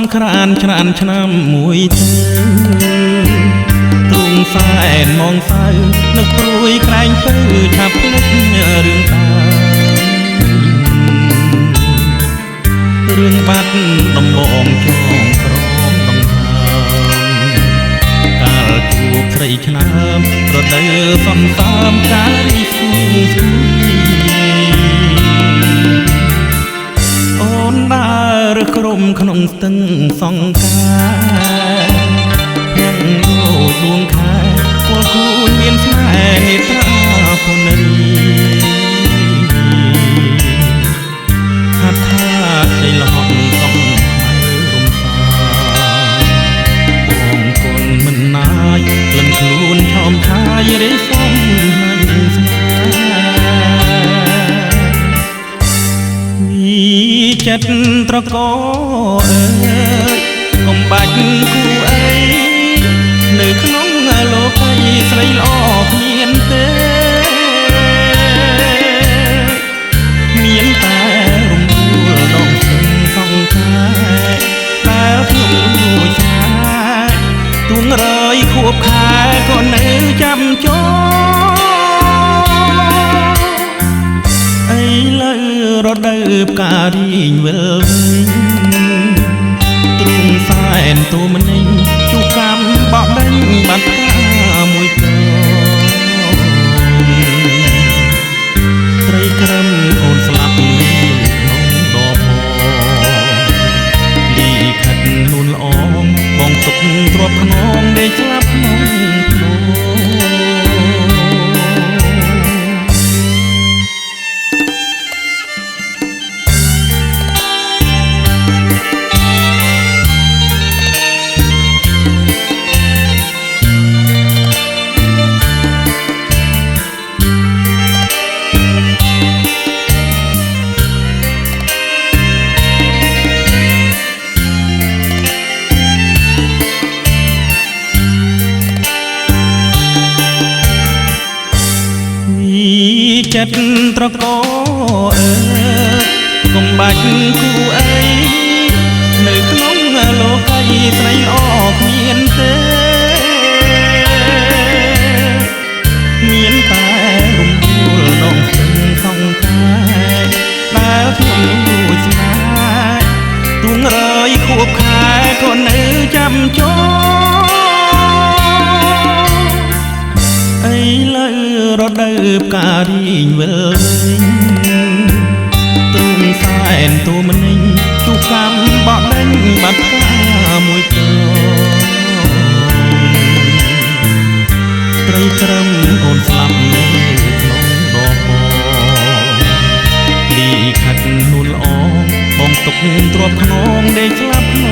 មក្រានច្រើនឆ្នាំមួយទៅទ្រង់សែនមងសៅនឹកព្រួយក្រែងពើឆាប់ភ្លេចរឿងតារឿងបាត់ដំបងចងក្រមដង្ហើមកាលជួបស្រីឆ្នើមរដូវសន្តាមកាលរីស្ងួនអូនដើរក្រុមក្នុងស្ទឹងសង្ការយ៉ាងដូចដួងខែពលគូនមានស្នេហ៍នេត្រាភុនរីហាត់ថាใจលហកកំរំសាបងគុណមិនណាយក្លិនខ្លួនឆោមឆាយរេសំហាញ់ស្នេហ៍ចិត្តត្រកអើយកុំបាច់គូអីនៅក្នុងលោកីស្រីល្អគ្មានទេមានតែរំដួលដងស្ទឹងសង្ការដែលខ្ញុំលួចស្នេហ៍ទួងរយខួបខែក៏នៅចាំចូលឥឡូវរដូវផ្ការីងវិលវិញទ្រង់សែនទូមនិញជួកម្មបោកដេញបាត់ផ្កាមួយព្រមត្រីក្រឹមអូនស្លាប់នៅក្នុងដបលីខិតនួនល្អបងទុកទ្រពខ្នងដេកស្លាប់ក្នុងភ្នំចិត្តត្រកអើយកុំបាច់គូអីនៅក្នុងលោកីស្រីល្អគ្មានទេមានតែរំដួលដងស្ទឹងសង្ការដែលខ្ញុំលួចស្នេហ៍ទួងរយខួបខែក៏នៅចាំចូលឥឡូវរដូវផ្ការីងវិលវិញទ្រង់សែនទូមនិញជួកម្មបោកដេញបាត់ផ្កាមួយព្រមត្រីក្រឹមអូនស្លាប់នៅក្នុងដបលីខិតនួនល្អបងទុកទ្រពខ្នងដេកស្លាប់ក្នុង